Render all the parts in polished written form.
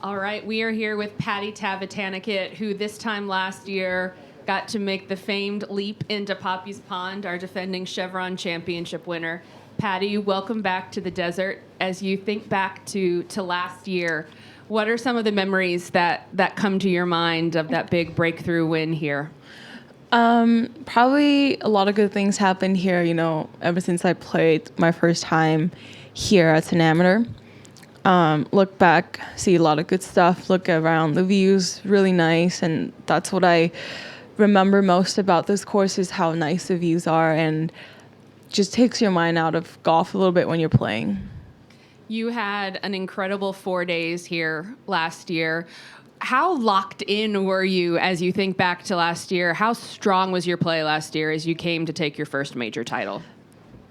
All right, we are here with Patty Tavatanakit, who this time last year got to make the famed leap into Poppy's Pond, our defending Chevron championship winner. Patty, welcome back to the desert. As you think back to last year, what are some of the memories that come to your mind of that big breakthrough win here? Probably a lot of good things happened here, ever since I played my first time here as an amateur. Look back, see a lot of good stuff, look around, the views really nice, and that's what I remember most about this course is how nice the views are, and just takes your mind out of golf a little bit when you're playing. You had an incredible 4 days here last year. How locked in were you as you think back to last year? How strong was your play last year as you came to take your first major title?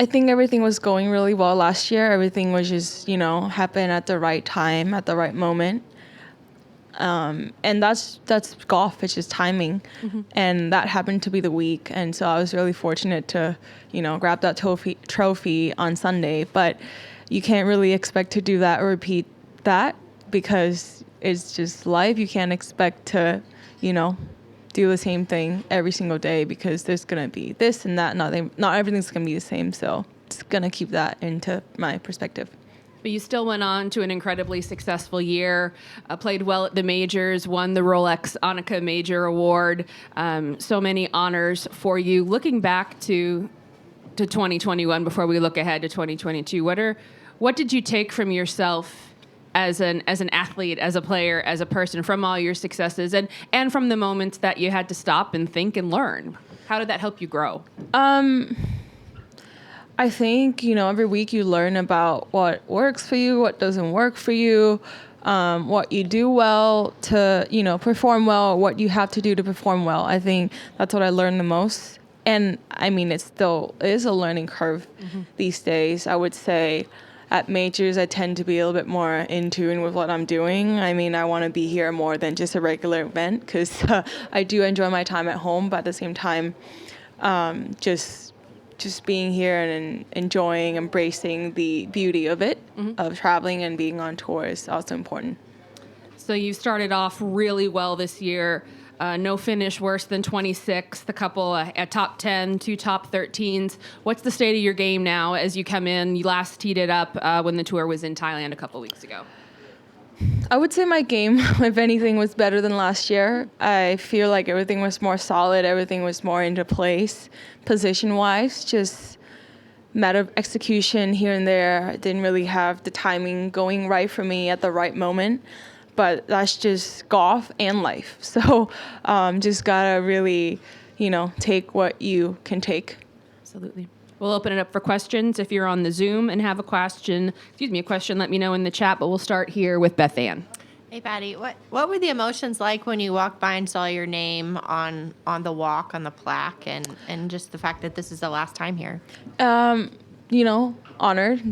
I think everything was going really well last year. Everything was just, happen at the right time, at the right moment. And that's golf. It's just timing. Mm-hmm. And that happened to be the week. And so I was really fortunate to, grab that trophy on Sunday. But you can't really expect to do that or repeat that because it's just life. You can't expect to, do the same thing every single day because there's going to be this and that. Not everything's going to be the same. So it's going to keep that into my perspective. But you still went on to an incredibly successful year, played well at the majors, won the Rolex Annika Major Award. So many honors for you. Looking back to 2021 before we look ahead to 2022, what did you take from yourself as an athlete, as a player, as a person from all your successes and from the moments that you had to stop and think and learn? How did that help you grow? I think, every week you learn about what works for you, what doesn't work for you, what you do well to, perform well, what you have to do to perform well. I think that's what I learned the most. And it still is a learning curve these days. I would say at majors, I tend to be a little bit more in tune with what I'm doing. I want to be here more than just a regular event because I do enjoy my time at home, but at the same time, just being here and enjoying, embracing the beauty of it, of traveling and being on tour is also important. So you started off really well this year. No finish worse than 26th, a couple at top 10, 2 top 13s. What's the state of your game now as you come in? You last teed it up when the tour was in Thailand a couple weeks ago. I would say my game, if anything, was better than last year. I feel like everything was more solid. Everything was more into place, position-wise. Just matter of execution here and there. I didn't really have the timing going right for me at the right moment. But that's just golf and life. So just gotta really, take what you can take. Absolutely. We'll open it up for questions. If you're on the Zoom and have a question, let me know in the chat. But we'll start here with Beth Ann. Hey, Patty, what were the emotions like when you walked by and saw your name on the walk, on the plaque, and just the fact that this is the last time here? Honored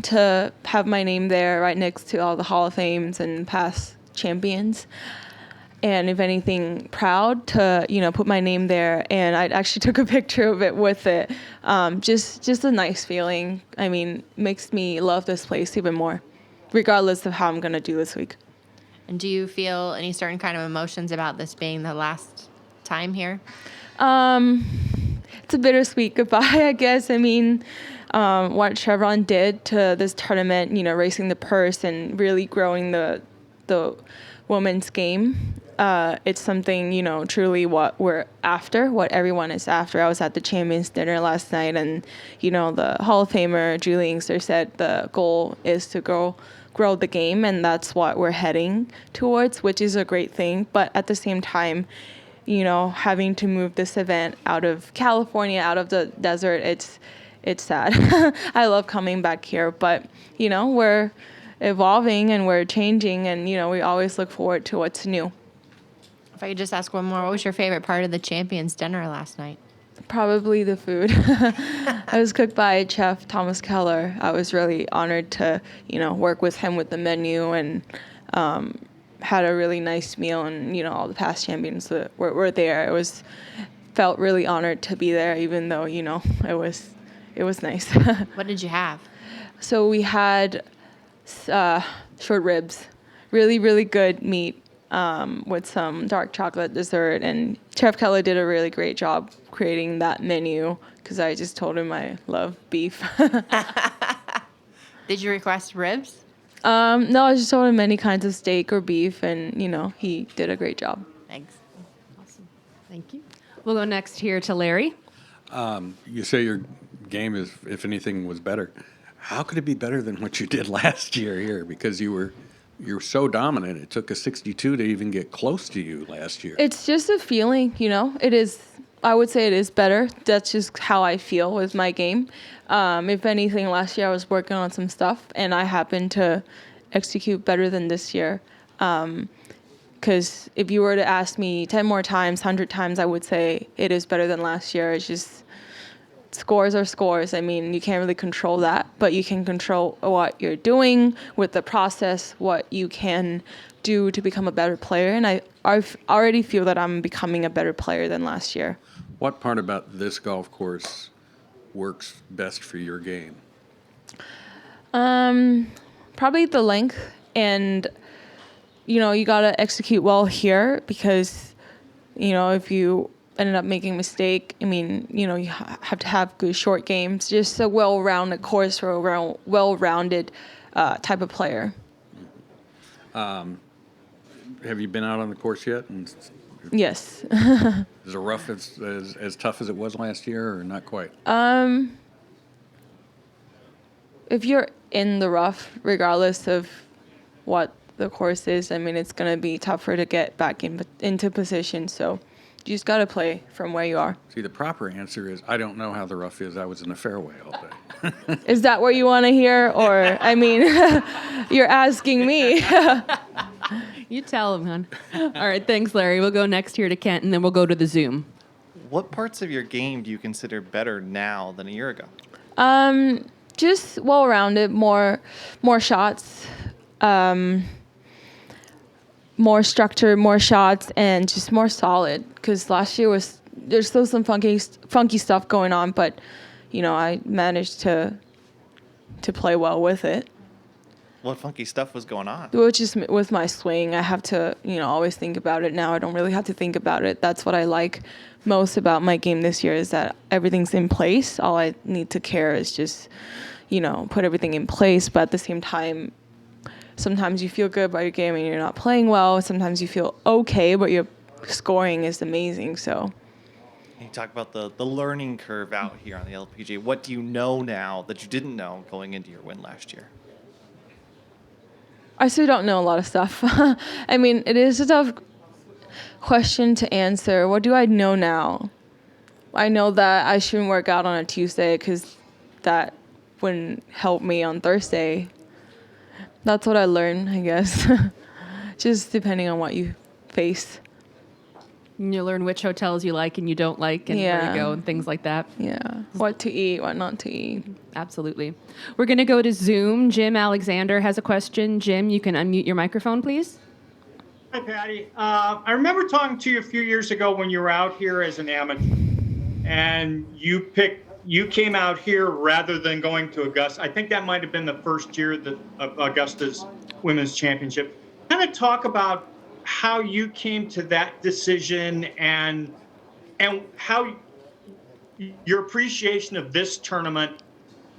to have my name there right next to all the Hall of Fames and past champions, and if anything, proud to put my name there. And I actually took a picture of it with it. Just a nice feeling. Makes me love this place even more, regardless of how I'm gonna do this week. And do you feel any certain kind of emotions about this being the last time here? It's a bittersweet goodbye, I guess. What Chevron did to this tournament, raising the purse and really growing the women's game. It's something, truly what we're after, what everyone is after. I was at the Champions Dinner last night, and, the Hall of Famer, Julie Inkster, said the goal is to grow the game, and that's what we're heading towards, which is a great thing. But at the same time, having to move this event out of California, out of the desert, it's sad. I love coming back here, but, we're evolving and we're changing, and we always look forward to what's new. If I could just ask one more, what was your favorite part of the Champions Dinner last night? Probably the food. I was cooked by Chef Thomas Keller. I was really honored to work with him with the menu, and had a really nice meal, and all the past champions that were there. Felt really honored to be there, even though it was nice. What did you have? So we had short ribs, really, really good meat with some dark chocolate dessert. And Chef Keller did a really great job creating that menu because I just told him I love beef. Did you request ribs? No, I just told him many kinds of steak or beef, and, he did a great job. Thanks. Awesome. Thank you. We'll go next here to Larry. You say your game is, if anything, was better. How could it be better than what you did last year here? Because you're so dominant. It took a 62 to even get close to you last year. It's just a feeling, It is, I would say it is better. That's just how I feel with my game. If anything, last year I was working on some stuff, and I happened to execute better than this year. Because if you were to ask me 10 more times, 100 times, I would say it is better than last year. It's just scores are scores. I mean, you can't really control that, but you can control what you're doing with the process, what you can do to become a better player. And I already feel that I'm becoming a better player than last year. What part about this golf course works best for your game? Probably the length, and you gotta execute well here because if you ended up making a mistake, I mean, you have to have good short games, just a well-rounded course for a well-rounded type of player. Have you been out on the course yet? And Yes. is the rough as tough as it was last year, or not quite? If you're in the rough, regardless of what the course is, I mean, it's going to be tougher to get back into position. So you just got to play from where you are. See, the proper answer is, I don't know how the rough is. I was in the fairway all day. Is that what you want to hear? Or, I mean, you're asking me. You tell him, hon. All right, thanks, Larry. We'll go next here to Kent, and then we'll go to the Zoom. What parts of your game do you consider better now than a year ago? Just well-rounded, more shots, more structure, more shots, and just more solid. Because last year there's still some funky stuff going on, but I managed to play well with it. What funky stuff was going on? Well, just with my swing, I have to always think about it. Now I don't really have to think about it. That's what I like most about my game this year, is that everything's in place. All I need to care is just put everything in place. But at the same time, sometimes you feel good about your game and you're not playing well. Sometimes you feel okay, but your scoring is amazing. So You talk about the learning curve out here on the LPGA. What do you know now that you didn't know going into your win last year? I still don't know a lot of stuff. I mean, it is a tough question to answer. What do I know now? I know that I shouldn't work out on a Tuesday because that wouldn't help me on Thursday. That's what I learned, I guess. Just depending on what you face. And you learn which hotels you like and you don't like, and where Yeah. you go and things like that. Yeah. What to eat, what not to eat. Absolutely. We're going to go to Zoom. Jim Alexander has a question. Jim, you can unmute your microphone, please. Hi, Patty. I remember talking to you a few years ago when you were out here as an amateur, and you came out here rather than going to Augusta. I think that might have been the first year of Augusta's Women's Championship. Kind of talk about how you came to that decision and how your appreciation of this tournament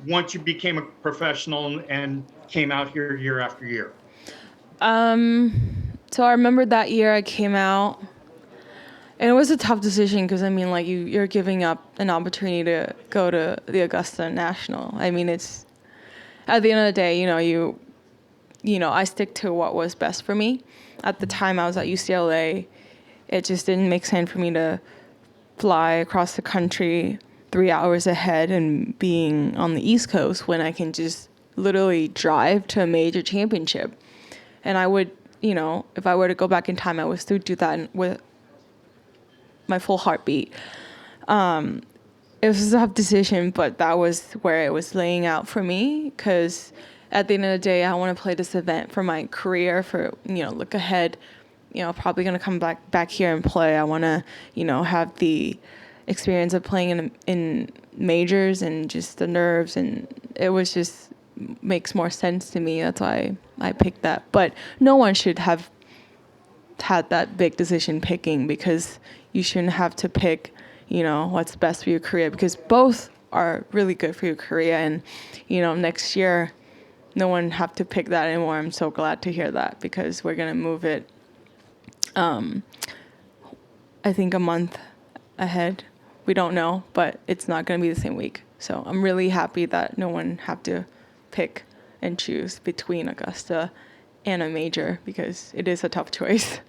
once you became a professional and came out here year after year. So I remember that year I came out, and it was a tough decision because, I mean, like, you're giving up an opportunity to go to the Augusta National. I mean, it's, at the end of the day, I stick to what was best for me. At the time I was at UCLA, it just didn't make sense for me to fly across the country 3 hours ahead and being on the East Coast when I can just literally drive to a major championship. And I would, if I were to go back in time, I would still do that with my full heartbeat. It was a tough decision, but that was where it was laying out for me, because at the end of the day, I want to play this event for my career, for, look ahead, probably going to come back here and play. I want to, have the experience of playing in majors and just the nerves. And it was just makes more sense to me. That's why I picked that. But no one should have had that big decision picking, because you shouldn't have to pick, what's best for your career, because both are really good for your career. And, next year, no one have to pick that anymore. I'm so glad to hear that, because we're going to move it, I think a month ahead. We don't know, but it's not going to be the same week. So I'm really happy that no one have to pick and choose between Augusta and a major, because it is a tough choice.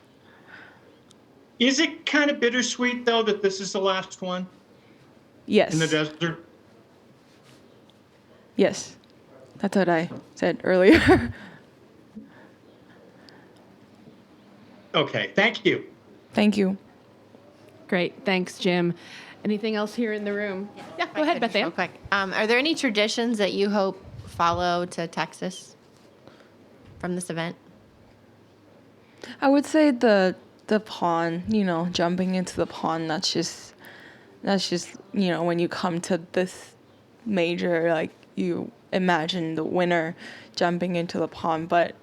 Is it kind of bittersweet, though, that this is the last one Yes. in the desert? Yes. That's what I said earlier. Okay, thank you. Thank you. Great. Thanks, Jim. Anything else here in the room? Yeah, go ahead, Beth Real Ann. quick. Are there any traditions that you hope follow to Texas from this event? I would say the pond, jumping into the pond, that's just, when you come to this major, like, you imagine the winner jumping into the pond. But,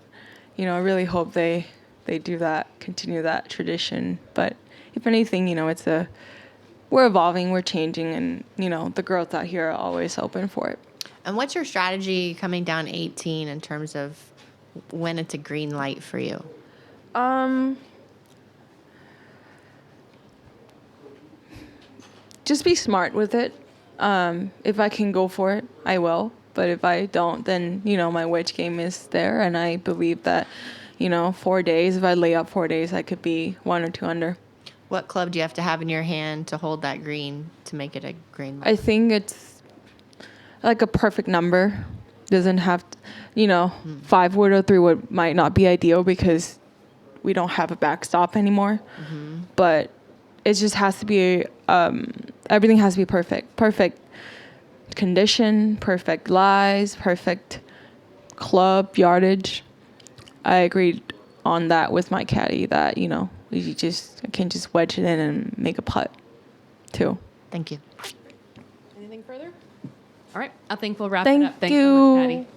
I really hope they do that, continue that tradition. But if anything, we're evolving, we're changing, and, the girls out here are always open for it. And what's your strategy coming down 18 in terms of when it's a green light for you? Just be smart with it. If I can go for it, I will. But if I don't, then, my wedge game is there. And I believe that, 4 days, if I lay up 4 days, I could be 1 or 2 under. What club do you have to have in your hand to hold that green to make it a green light? I think it's like a perfect number. Doesn't have, 5 wood or 3 wood might not be ideal, because we don't have a backstop anymore. Mm-hmm. But it just has to be, everything has to be perfect. Perfect condition, perfect lies, perfect club yardage. I agreed on that with my caddy, that, you can just wedge it in and make a putt too. Thank you. Anything further? All right. I think we'll wrap Thank it up. Thanks you. so much, Patty.